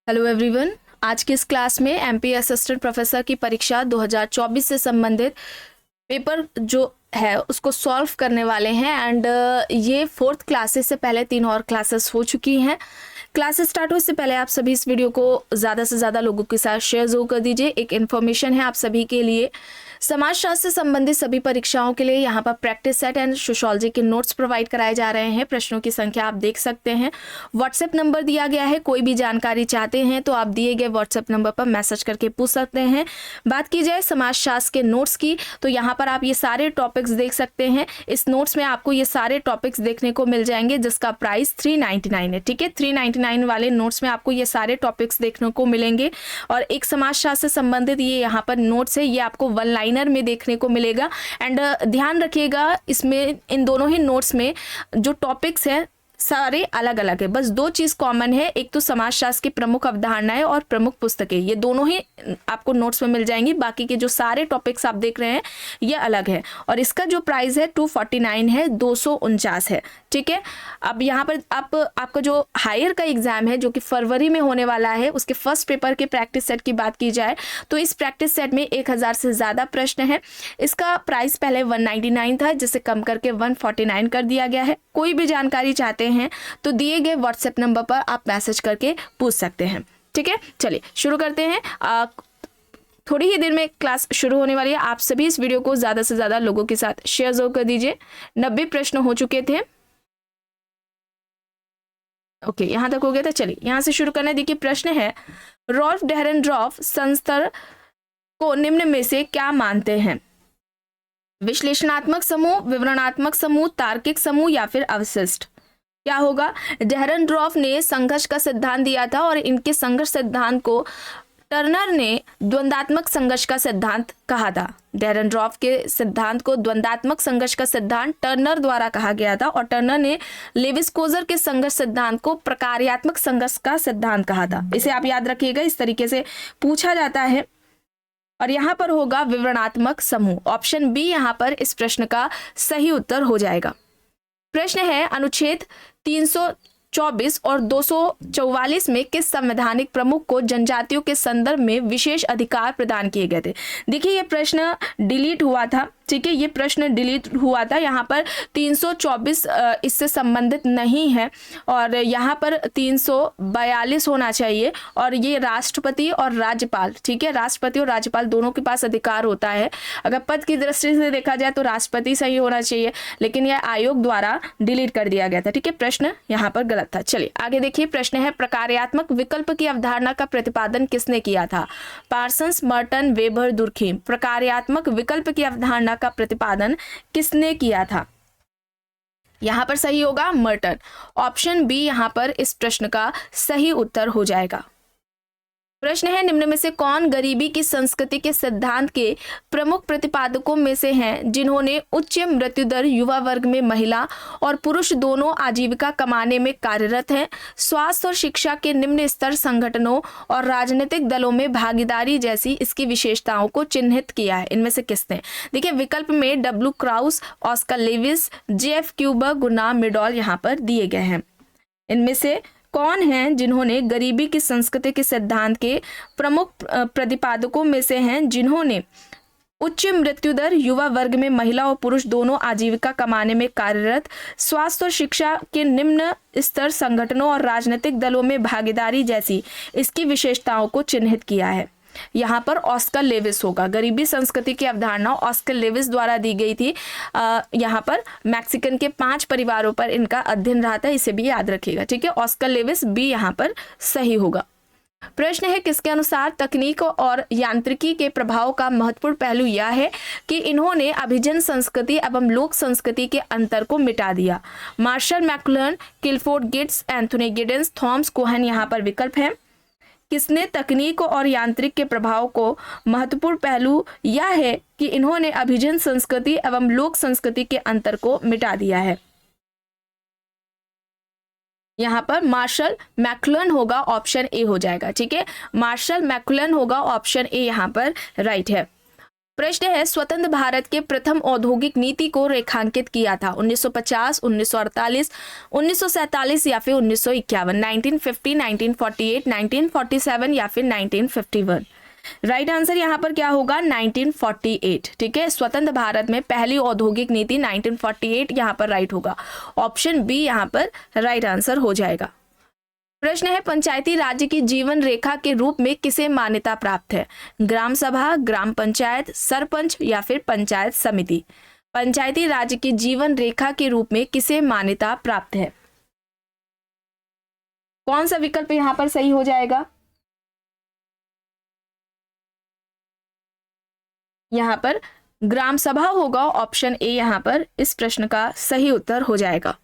Hello everyone. आज की इस क्लास में एमपी असिस्टेंट प्रोफेसर की परीक्षा 2024 से संबंधित पेपर जो है उसको सॉल्व करने वाले हैं। एंड ये 4th क्लासेस से पहले 3 और क्लासेस हो चुकी हैं। क्लासेस स्टार्ट हो इससे पहले आप सभी इस वीडियो को ज़्यादा से ज़्यादा लोगों के साथ शेयर जरूर कर दीजिए। एक इन्फॉर्मेशन है आप सभी के लिए, समाजशास्त्र से संबंधित सभी परीक्षाओं के लिए यहाँ पर प्रैक्टिस सेट एंड सोशियोलॉजी के नोट्स प्रोवाइड कराए जा रहे हैं। प्रश्नों की संख्या आप देख सकते हैं। व्हाट्सएप नंबर दिया गया है, कोई भी जानकारी चाहते हैं तो आप दिए गए व्हाट्सएप नंबर पर मैसेज करके पूछ सकते हैं। बात की जाए समाजशास्त्र के नोट्स की तो यहाँ पर आप ये सारे टॉपिक्स देख सकते हैं। इस नोट्स में आपको ये सारे टॉपिक्स देखने को मिल जाएंगे जिसका प्राइस 399 है। ठीक है, 399 वाले नोट्स में आपको ये सारे टॉपिक्स देखने को मिलेंगे। और एक समाजशास्त्र से संबंधित ये यहाँ पर नोट्स है, ये आपको वन लाइनर में देखने को मिलेगा। एंड ध्यान रखिएगा इसमें इन दोनों ही नोट्स में जो टॉपिक्स हैं सारे अलग अलग है, बस 2 चीज़ कॉमन है। एक तो समाजशास्त्र की प्रमुख अवधारणाएं और प्रमुख पुस्तकें, ये दोनों ही आपको नोट्स में मिल जाएंगी। बाकी के जो सारे टॉपिक्स आप देख रहे हैं ये अलग है। और इसका जो प्राइस है 249 है, 249 है। ठीक है, अब यहाँ पर आपका जो हायर का एग्जाम है जो कि फरवरी में होने वाला है, उसके फर्स्ट पेपर के प्रैक्टिस सेट की बात की जाए तो इस प्रैक्टिस सेट में 1000 से ज़्यादा प्रश्न है। इसका प्राइस पहले 199 था जिसे कम करके 149 कर दिया गया है। कोई भी जानकारी चाहते हैं तो दिए गए व्हाट्सएप नंबर पर आप मैसेज करके पूछ सकते हैं। ठीक है, चलिए शुरू करते हैं। थोड़ी ही देर में क्लास शुरू होने वाली है। आप सभी इस वीडियो को ज़्यादा से ज़्यादा लोगों के साथ शेयर जरूर कर दीजिए। 90 प्रश्न हो चुके थे। ओके, यहाँ तक हो गया था। चलिए यहाँ से शुरू करना है। देखिए प्रश्न है, रॉल्फ डेहरेनडॉर्फ संस्तर को निम्न में से क्या मानते हैं? विश्लेषणात्मक समूह, विवरणात्मक समूह, तार्किक समूह या फिर अवशिष्ट? क्या होगा? डेहरेनडॉर्फ ने संघर्ष का सिद्धांत दिया था और इनके संघर्ष सिद्धांत को टर्नर ने द्वंद्वात्मक संघर्ष का सिद्धांत कहा था। डेहरेनडॉर्फ के सिद्धांत को द्वंद्वात्मक संघर्ष का सिद्धांत टर्नर द्वारा कहा गया था और टर्नर ने लेविस-कोजर के संघर्ष सिद्धांत को प्रकार्यात्मक संघर्ष का सिद्धांत कहा था। इसे आप याद रखिएगा, इस तरीके से पूछा जाता है। और यहाँ पर होगा विवरणात्मक समूह। ऑप्शन बी यहाँ पर इस प्रश्न का सही उत्तर हो जाएगा। प्रश्न है, अनुच्छेद 324 और 244 में किस संवैधानिक प्रमुख को जनजातियों के संदर्भ में विशेष अधिकार प्रदान किए गए थे? देखिए ये प्रश्न डिलीट हुआ था। ठीक है, ये प्रश्न डिलीट हुआ था। यहाँ पर 324 इससे संबंधित नहीं है और यहाँ पर 342 होना चाहिए। और ये राष्ट्रपति और राज्यपाल, ठीक है, राष्ट्रपति और राज्यपाल दोनों के पास अधिकार होता है। अगर पद की दृष्टि से देखा जाए तो राष्ट्रपति सही होना चाहिए, लेकिन यह आयोग द्वारा डिलीट कर दिया गया था। ठीक है, प्रश्न यहाँ पर गलत था। चलिए आगे देखिए। प्रश्न है, प्रकार्यात्मक विकल्प की अवधारणा का प्रतिपादन किसने किया था? Parsons, Merton, weber, Durkheim. प्रकार्यात्मक विकल्प की अवधारणा का प्रतिपादन किसने किया था? यहां पर सही होगा मर्टन। ऑप्शन बी यहां पर इस प्रश्न का सही उत्तर हो जाएगा। प्रश्न है, निम्न में से कौन गरीबी की संस्कृति के सिद्धांत के प्रमुख प्रतिपादकों में से हैं जिन्होंने उच्च मृत्यु दर, युवा वर्ग में महिला और पुरुष दोनों आजीविका कमाने में कार्यरत हैं, स्वास्थ्य और शिक्षा के निम्न स्तर संगठनों और राजनीतिक दलों में भागीदारी जैसी इसकी विशेषताओं को चिन्हित किया है? इनमें से किसने? देखिए विकल्प में W Kraus, Oscar Lewis, J F Cuber, Gunnar Myrdal यहाँ पर दिए गए हैं। इनमें से कौन हैं जिन्होंने गरीबी की संस्कृति के सिद्धांत के प्रमुख प्रतिपादकों में से हैं जिन्होंने उच्च मृत्यु दर, युवा वर्ग में महिला और पुरुष दोनों आजीविका कमाने में कार्यरत, स्वास्थ्य और शिक्षा के निम्न स्तर संगठनों और राजनीतिक दलों में भागीदारी जैसी इसकी विशेषताओं को चिन्हित किया है? यहाँ पर ऑस्कर लेविस होगा। गरीबी संस्कृति की अवधारणा ऑस्कर लेविस द्वारा दी गई थी। यहाँ पर मैक्सिकन के 5 परिवारों पर इनका अध्ययन रहा था, इसे भी याद रखिएगा। ठीक है, ऑस्कर लेविस बी यहाँ पर सही होगा। प्रश्न है, किसके अनुसार तकनीक और यांत्रिकी के प्रभाव का महत्वपूर्ण पहलू यह है कि इन्होंने अभिजन संस्कृति एवं लोक संस्कृति के अंतर को मिटा दिया? Marshall McLuhan, Clifford Geertz, Anthony Giddens, Thomas Cohen यहाँ पर विकल्प है। किसने तकनीक और यांत्रिक के प्रभाव को महत्वपूर्ण पहलू यह है कि इन्होंने अभिजन संस्कृति एवं लोक संस्कृति के अंतर को मिटा दिया है? यहाँ पर मार्शल मैक्लुहन होगा, ऑप्शन ए हो जाएगा। ठीक है, मार्शल मैक्लुहन होगा, ऑप्शन ए यहाँ पर राइट है। प्रश्न है स्वतंत्र भारत के प्रथम औद्योगिक नीति को रेखांकित किया था 1950, 1948, 1947 या फिर 1951, 1950, 1948, 1947 या फिर 1951। राइट आंसर यहाँ पर क्या होगा 1948। ठीक है, स्वतंत्र भारत में पहली औद्योगिक नीति 1948 यहाँ पर राइट होगा। ऑप्शन बी यहाँ पर राइट आंसर हो जाएगा। प्रश्न है पंचायती राज्य की जीवन रेखा के रूप में किसे मान्यता प्राप्त है? ग्राम सभा, ग्राम पंचायत, सरपंच या फिर पंचायत समिति। पंचायती राज्य की जीवन रेखा के रूप में किसे मान्यता प्राप्त है? कौन सा विकल्प यहां पर सही हो जाएगा? यहां पर ग्राम सभा होगा। ऑप्शन ए यहां पर इस प्रश्न का सही उत्तर हो जाएगा।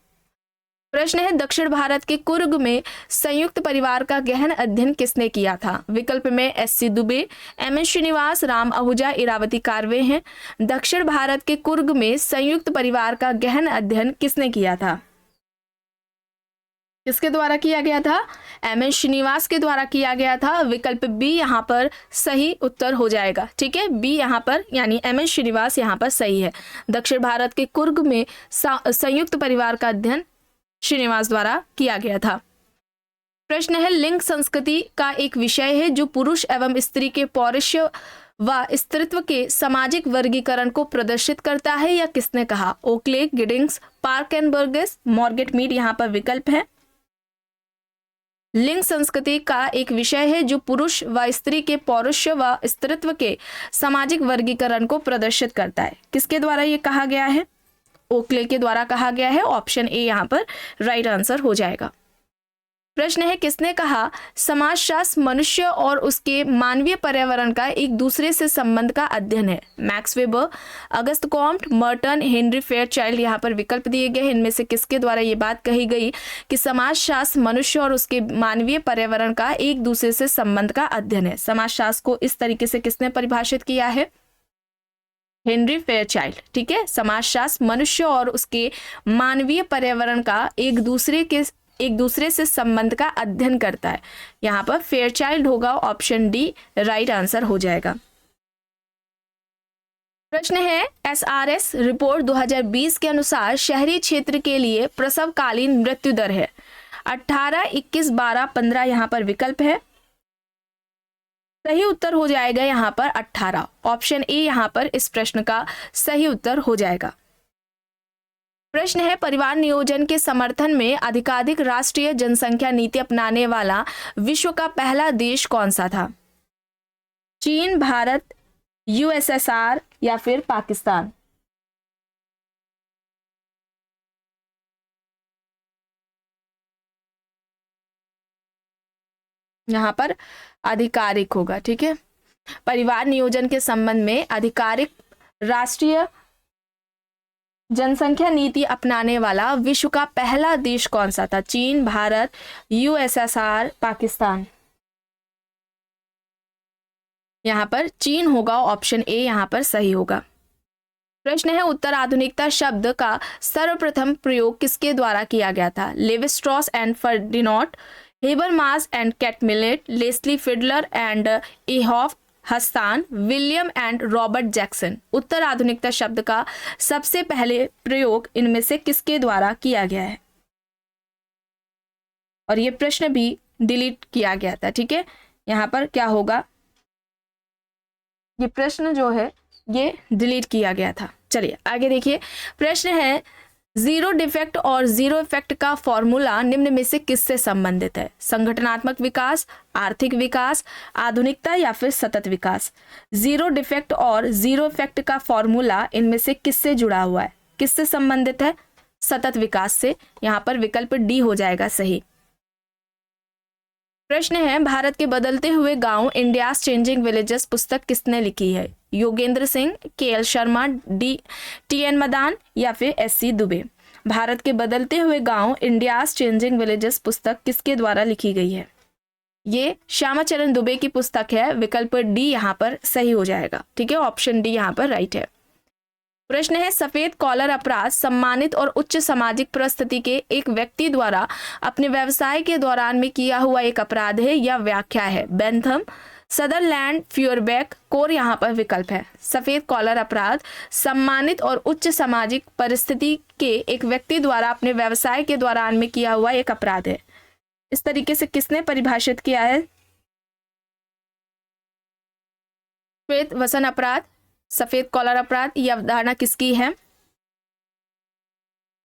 प्रश्न है दक्षिण भारत के कुर्ग में संयुक्त परिवार का गहन अध्ययन किसने किया था? विकल्प में एस.सी. दुबे, एम.एस. श्रीनिवास, राम आहूजा, इरावती कार्वे हैं। दक्षिण भारत के कुर्ग में संयुक्त परिवार का गहन अध्ययन किसने किया था? किसके द्वारा किया गया था? एम.एस. श्रीनिवास के द्वारा किया गया था। विकल्प बी यहाँ पर सही उत्तर हो जाएगा। ठीक है, बी यहाँ पर यानी एम.एस. श्रीनिवास यहाँ पर सही है। दक्षिण भारत के कुर्ग में संयुक्त परिवार का अध्ययन श्रीनिवास द्वारा किया गया था। प्रश्न है लिंग संस्कृति का एक विषय है जो पुरुष एवं स्त्री के पौरुष व स्त्रीत्व के सामाजिक वर्गीकरण को प्रदर्शित करता है, या किसने कहा? Oakley, Giddings, Park and Burgess, Margaret Mead यहाँ पर विकल्प है। लिंग संस्कृति का एक विषय है जो पुरुष व स्त्री के पौरुष व स्त्रीत्व के सामाजिक वर्गीकरण को प्रदर्शित करता है। किसके द्वारा ये कहा गया है? ओकले के द्वारा कहा गया है। ऑप्शन ए यहाँ पर राइट आंसर हो जाएगा। प्रश्न है किसने कहा समाजशास्त्र मनुष्य और उसके मानवीय पर्यावरण का एक दूसरे से संबंध का अध्ययन है? Max weber, Auguste Comte, Merton, Henry Fairchild यहाँ पर विकल्प दिए गए। इनमें से किसके द्वारा ये बात कही गई कि समाजशास्त्र मनुष्य और उसके मानवीय पर्यावरण का एक दूसरे से संबंध का अध्ययन है? समाजशास्त्र को इस तरीके से किसने परिभाषित किया है? Henry Fairchild. ठीक है, समाजशास्त्र मनुष्य और उसके मानवीय पर्यावरण का एक दूसरे से संबंध का अध्ययन करता है। यहाँ पर फेयरचाइल्ड होगा। ऑप्शन डी राइट आंसर हो जाएगा। प्रश्न है एसआरएस रिपोर्ट 2020 के अनुसार शहरी क्षेत्र के लिए प्रसवकालीन मृत्यु दर है 18, 21, 12, 15। यहाँ पर विकल्प है। सही उत्तर हो जाएगा यहाँ पर 18। ऑप्शन ए यहाँ पर इस प्रश्न का सही उत्तर हो जाएगा। प्रश्न है परिवार नियोजन के समर्थन में अधिकाधिक राष्ट्रीय जनसंख्या नीति अपनाने वाला विश्व का पहला देश कौन सा था? चीन, भारत, यूएसएसआर या फिर पाकिस्तान। यहाँ पर आधिकारिक होगा। ठीक है, परिवार नियोजन के संबंध में आधिकारिक राष्ट्रीय जनसंख्या नीति अपनाने वाला विश्व का पहला देश कौन सा था? चीन, भारत, यूएसएसआर, पाकिस्तान। यहाँ पर चीन होगा। ऑप्शन ए यहाँ पर सही होगा। प्रश्न है उत्तर आधुनिकता शब्द का सर्वप्रथम प्रयोग किसके द्वारा किया गया था? Levi Strauss and Ferdinand, Habermas and Kate Millett, Leslie Fiedler and Ihab Hassan, William and Robert Jackson. उत्तर आधुनिकता शब्द का सबसे पहले प्रयोग इनमें से किसके द्वारा किया गया है? और ये प्रश्न भी डिलीट किया गया था। ठीक है, यहाँ पर क्या होगा? ये प्रश्न जो है ये डिलीट किया गया था। चलिए आगे देखिए। प्रश्न है जीरो डिफेक्ट और जीरो इफेक्ट का फॉर्मूला निम्न में से किससे संबंधित है? संगठनात्मक विकास, आर्थिक विकास, आधुनिकता या फिर सतत विकास। जीरो डिफेक्ट और जीरो इफेक्ट का फॉर्मूला इनमें से किससे जुड़ा हुआ है? किससे संबंधित है? सतत विकास से। यहाँ पर विकल्प डी हो जाएगा सही। प्रश्न है भारत के बदलते हुए गांव इंडियाज चेंजिंग विलेजेस पुस्तक किसने लिखी है? योगेंद्र सिंह, के.एल. शर्मा, टी.एन. मदान या फिर एस.सी. दुबे। भारत के बदलते हुए गांव इंडियाज चेंजिंग विलेजेस पुस्तक किसके द्वारा लिखी गई है? ये श्यामाचरण दुबे की पुस्तक है। विकल्प डी यहाँ पर सही हो जाएगा। ठीक है, ऑप्शन डी यहाँ पर राइट है। प्रश्न है सफेद कॉलर अपराध सम्मानित और उच्च सामाजिक परिस्थिति के एक व्यक्ति द्वारा अपने व्यवसाय के दौरान में किया हुआ एक अपराध है या व्याख्या है? बेंथम, सदरलैंड फ्यूरबैक कोर यहाँ पर विकल्प है। सफेद कॉलर अपराध सम्मानित और उच्च सामाजिक परिस्थिति के एक व्यक्ति द्वारा अपने व्यवसाय के दौरान में किया हुआ एक अपराध है। इस तरीके से किसने परिभाषित किया है? श्वेत वसन अपराध, सफेद कॉलर अपराध, यह अवधारणा किसकी है?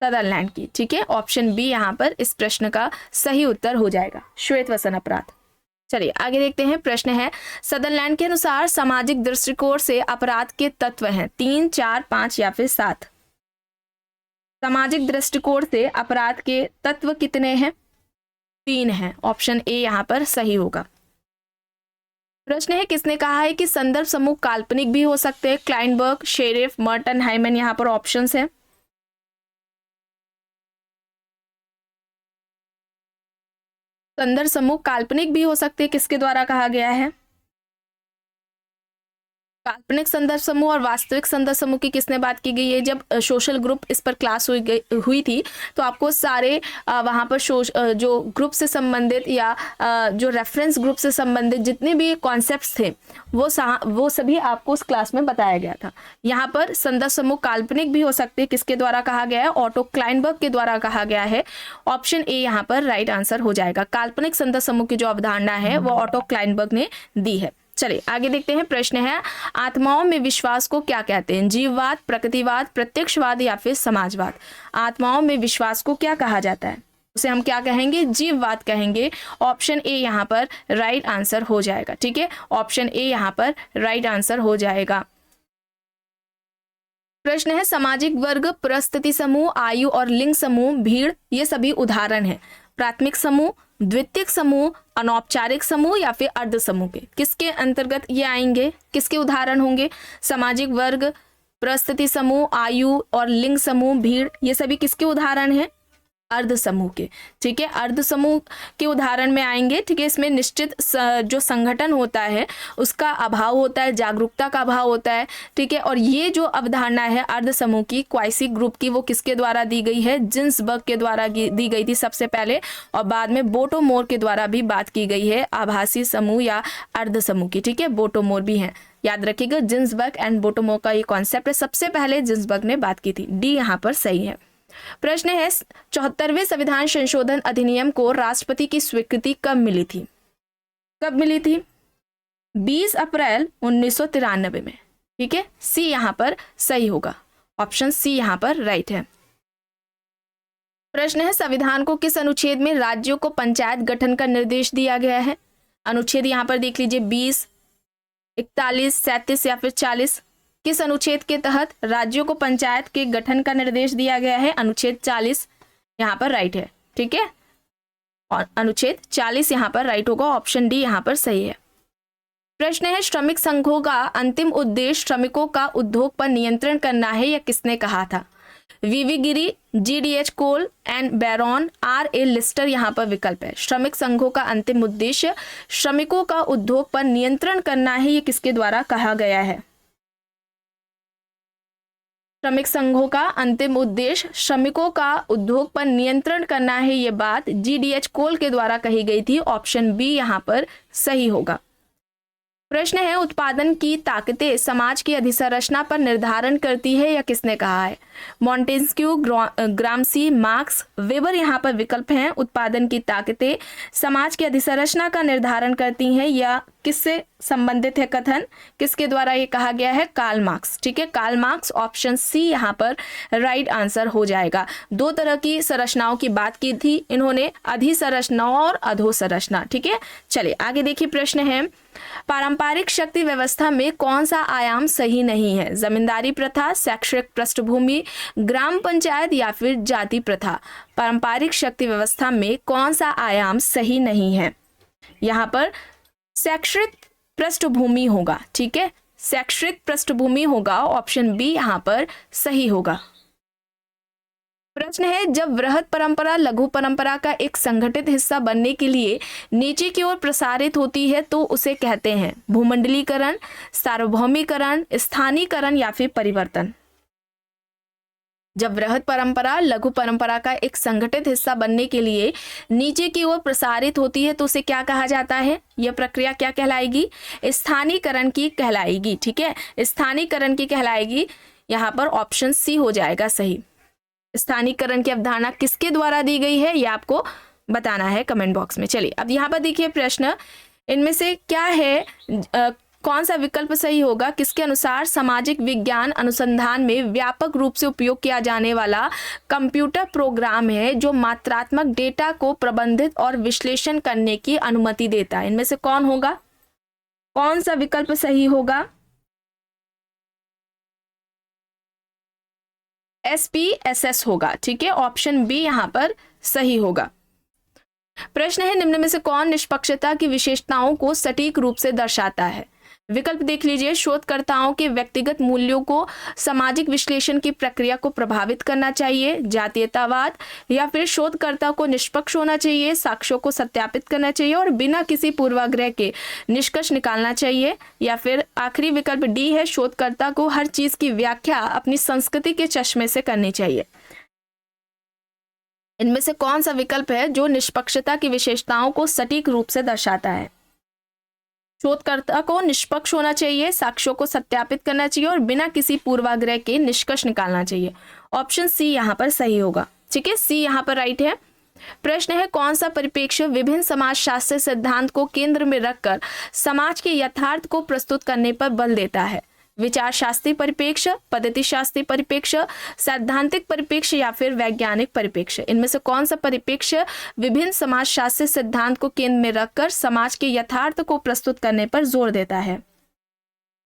सदरलैंड की। ठीक है, ऑप्शन बी यहाँ पर इस प्रश्न का सही उत्तर हो जाएगा, श्वेत वसन अपराध। चलिए आगे देखते हैं। प्रश्न है, सदरलैंड के अनुसार सामाजिक दृष्टिकोण से अपराध के तत्व हैं 3, 4, 5 या फिर 7। सामाजिक दृष्टिकोण से अपराध के तत्व कितने हैं? 3 हैं। ऑप्शन ए यहाँ पर सही होगा। प्रश्न है, किसने कहा है कि संदर्भ समूह काल्पनिक भी हो सकते हैं? क्लाइनबर्ग, शेरिफ, मर्टन, हाइमन यहाँ पर ऑप्शंस हैं। संदर्भ समूह काल्पनिक भी हो सकते हैं, किसके द्वारा कहा गया है? काल्पनिक संदर्भ समूह और वास्तविक संदर्भ समूह की किसने बात की गई है? जब सोशल ग्रुप इस पर क्लास हुई थी तो आपको सारे वहाँ पर जो ग्रुप से संबंधित या जो रेफरेंस ग्रुप से संबंधित जितने भी कॉन्सेप्ट्स थे वो सभी आपको उस क्लास में बताया गया था। यहाँ पर संदर्भ समूह काल्पनिक भी हो सकते हैं, किसके द्वारा कहा गया है? ऑटो क्लाइनबर्ग के द्वारा कहा गया है। ऑप्शन ए यहाँ पर राइट आंसर हो जाएगा। काल्पनिक संदर्भ समूह की जो अवधारणा है वो ऑटो क्लाइनबर्ग ने दी है। चलिए आगे देखते हैं। प्रश्न है, आत्माओं में विश्वास को क्या कहते हैं? जीववाद, प्रकृतिवाद, प्रत्यक्षवाद या फिर समाजवाद? आत्माओं में विश्वास को क्या कहा जाता है? उसे हम क्या कहेंगे? जीववाद कहेंगे। ऑप्शन ए यहाँ पर राइट आंसर हो जाएगा। ठीक है, ऑप्शन ए यहाँ पर राइट आंसर हो जाएगा। प्रश्न है, सामाजिक वर्ग, परिस्थिति समूह, आयु और लिंग समूह, भीड़, ये सभी उदाहरण हैं। प्राथमिक समूह, द्वितीयक समूह, अनौपचारिक समूह या फिर अर्ध समूह के किसके अंतर्गत ये आएंगे? किसके उदाहरण होंगे? सामाजिक वर्ग, परिस्थिति समूह, आयु और लिंग समूह, भीड़, ये सभी किसके उदाहरण हैं? अर्ध समूह के। ठीक है, अर्ध समूह के उदाहरण में आएंगे। ठीक है, इसमें निश्चित जो संगठन होता है उसका अभाव होता है, जागरूकता का अभाव होता है। ठीक है, और ये जो अवधारणा है अर्ध समूह की, क्वाइसी ग्रुप की, वो किसके द्वारा दी गई है? जिन्सबर्ग के द्वारा दी गई थी सबसे पहले, और बाद में बोटोमोर के द्वारा भी बात की गई है आभासी समूह या अर्ध समूह की। ठीक है, बोटोमोर भी है, याद रखिएगा। जिन्सबर्ग एंड बोटोमोर का ये कॉन्सेप्ट है, सबसे पहले जिन्सबर्ग ने बात की थी। डी यहाँ पर सही है। प्रश्न है, 74वें संविधान संशोधन अधिनियम को राष्ट्रपति की स्वीकृति कब मिली थी? कब मिली थी? 20 अप्रैल 1993 में। ठीक है, सी यहाँ पर सही होगा। ऑप्शन सी यहाँ पर राइट है। प्रश्न है, संविधान को किस अनुच्छेद में राज्यों को पंचायत गठन का निर्देश दिया गया है? अनुच्छेद यहाँ पर देख लीजिए, 20, 41, 37 या फिर 40। किस अनुच्छेद के तहत राज्यों को पंचायत के गठन का निर्देश दिया गया है? अनुच्छेद 40 यहाँ पर राइट है। ठीक है, और अनुच्छेद 40 यहाँ पर राइट होगा। ऑप्शन डी यहाँ पर सही है। प्रश्न है, श्रमिक संघों का अंतिम उद्देश्य श्रमिकों का उद्योग पर नियंत्रण करना है, यह किसने कहा था? V V Giri, GDH Cole and Baron, RA Lister यहाँ पर विकल्प है। श्रमिक संघों का अंतिम उद्देश्य श्रमिकों का उद्योग पर नियंत्रण करना है, ये किसके द्वारा कहा गया है? श्रमिक संघों का अंतिम उद्देश्य श्रमिकों का उद्योग पर नियंत्रण करना है, ये बात GDH कोल के द्वारा कही गई थी। ऑप्शन बी यहाँ पर सही होगा। प्रश्न है, उत्पादन की ताकतें समाज की अधिसंरचना पर निर्धारण करती है, या किसने कहा है? मॉन्टेस्क्यू, ग्राम्सी, मार्क्स, वेबर यहाँ पर विकल्प हैं। उत्पादन की ताकतें समाज की अधिसंरचना का निर्धारण करती हैं, या किससे संबंधित है कथन? किसके द्वारा ये कहा गया है? Karl Marx. ठीक है, कार्ल मार्क्स। ऑप्शन सी यहाँ पर राइट आंसर हो जाएगा। 2 तरह की संरचनाओं की बात की थी इन्होंने, अधिसंरचना और अधोसंरचना। ठीक है, चलिए आगे देखिए। प्रश्न है, पारंपरिक शक्ति व्यवस्था में कौन सा आयाम सही नहीं है? जमींदारी प्रथा, शैक्षणिक पृष्ठभूमि, ग्राम पंचायत या फिर जाति प्रथा? पारंपरिक शक्ति व्यवस्था में कौन सा आयाम सही नहीं है? यहाँ पर शैक्षणिक पृष्ठभूमि होगा। ठीक है, शैक्षणिक पृष्ठभूमि होगा। ऑप्शन बी यहाँ पर सही होगा। प्रश्न है, जब वृहद परंपरा लघु परंपरा का एक संगठित हिस्सा बनने के लिए नीचे की ओर प्रसारित होती है तो उसे कहते हैं भूमंडलीकरण, सार्वभौमिकरण, स्थानीयकरण या फिर परिवर्तन? जब वृहद परंपरा लघु परंपरा का एक संगठित हिस्सा बनने के लिए नीचे की ओर प्रसारित होती है तो उसे क्या कहा जाता है? यह प्रक्रिया क्या कहलाएगी? स्थानीयकरण की कहलाएगी। ठीक है, स्थानीयकरण की कहलाएगी। यहाँ पर ऑप्शन सी हो जाएगा सही। स्थानीयकरण की अवधारणा किसके द्वारा दी गई है ये आपको बताना है कमेंट बॉक्स में। चलिए अब यहाँ पर देखिए प्रश्न, इनमें से क्या है कौन सा विकल्प सही होगा? किसके अनुसार सामाजिक विज्ञान अनुसंधान में व्यापक रूप से उपयोग किया जाने वाला कंप्यूटर प्रोग्राम है जो मात्रात्मक डेटा को प्रबंधित और विश्लेषण करने की अनुमति देता है? इनमें से कौन होगा? कौन सा विकल्प सही होगा? SPSS होगा। ठीक है, ऑप्शन बी यहाँ पर सही होगा। प्रश्न है, निम्न में से कौन निष्पक्षता की विशेषताओं को सटीक रूप से दर्शाता है? विकल्प देख लीजिए, शोधकर्ताओं के व्यक्तिगत मूल्यों को सामाजिक विश्लेषण की प्रक्रिया को प्रभावित करना चाहिए, जातीयतावाद, या फिर शोधकर्ता को निष्पक्ष होना चाहिए, साक्ष्यों को सत्यापित करना चाहिए और बिना किसी पूर्वाग्रह के निष्कर्ष निकालना चाहिए, या फिर आखिरी विकल्प डी है, शोधकर्ता को हर चीज की व्याख्या अपनी संस्कृति के चश्मे से करनी चाहिए। इनमें से कौन सा विकल्प है जो निष्पक्षता की विशेषताओं को सटीक रूप से दर्शाता है? शोधकर्ता को निष्पक्ष होना चाहिए, साक्ष्यों को सत्यापित करना चाहिए और बिना किसी पूर्वाग्रह के निष्कर्ष निकालना चाहिए। ऑप्शन सी यहाँ पर सही होगा। ठीक है, सी यहाँ पर राइट है। प्रश्न है, कौन सा परिप्रेक्ष्य विभिन्न समाजशास्त्रीय सिद्धांत को केंद्र में रखकर समाज के यथार्थ को प्रस्तुत करने पर बल देता है? विचार शास्त्रीय परिप्रेक्ष्य, पद्धति शास्त्रीय परिप्रेक्ष्य, सैद्धांतिक परिप्रेक्ष्य या फिर वैज्ञानिक परिप्रेक्ष्य? इनमें से कौन सा परिप्रेक्ष्य विभिन्न समाजशास्त्रीय सिद्धांत को केंद्र में रखकर समाज के यथार्थ को प्रस्तुत करने पर जोर देता है?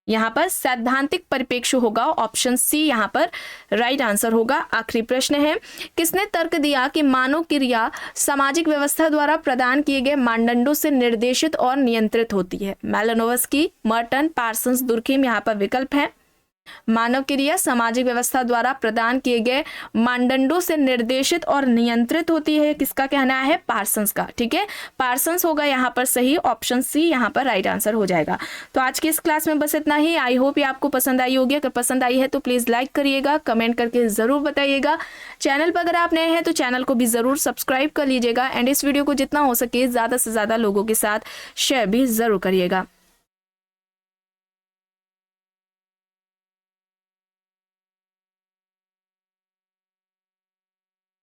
यहाँ पर सैद्धांतिक परिप्रेक्ष्य होगा। ऑप्शन सी यहाँ पर राइट आंसर होगा। आखिरी प्रश्न है, किसने तर्क दिया कि मानव क्रिया सामाजिक व्यवस्था द्वारा प्रदान किए गए मानदंडों से निर्देशित और नियंत्रित होती है? मैलिनोवस्की, मर्टन, पार्सन्स, दुर्खिम यहाँ पर विकल्प है। मानव क्रिया सामाजिक व्यवस्था द्वारा प्रदान किए गए मानदंडों से निर्देशित और नियंत्रित होती है, किसका कहना है? पार्सन्स का। ठीक है, पार्सन्स होगा यहाँ पर सही। ऑप्शन सी यहाँ पर राइट आंसर हो जाएगा। तो आज की इस क्लास में बस इतना ही। आई होप ये आपको पसंद आई होगी। अगर पसंद आई है तो प्लीज लाइक करिएगा, कमेंट करके जरूर बताइएगा। चैनल पर अगर आप नए हैं तो चैनल को भी जरूर सब्सक्राइब कर लीजिएगा एंड इस वीडियो को जितना हो सके ज्यादा से ज्यादा लोगों के साथ शेयर भी जरूर करिएगा।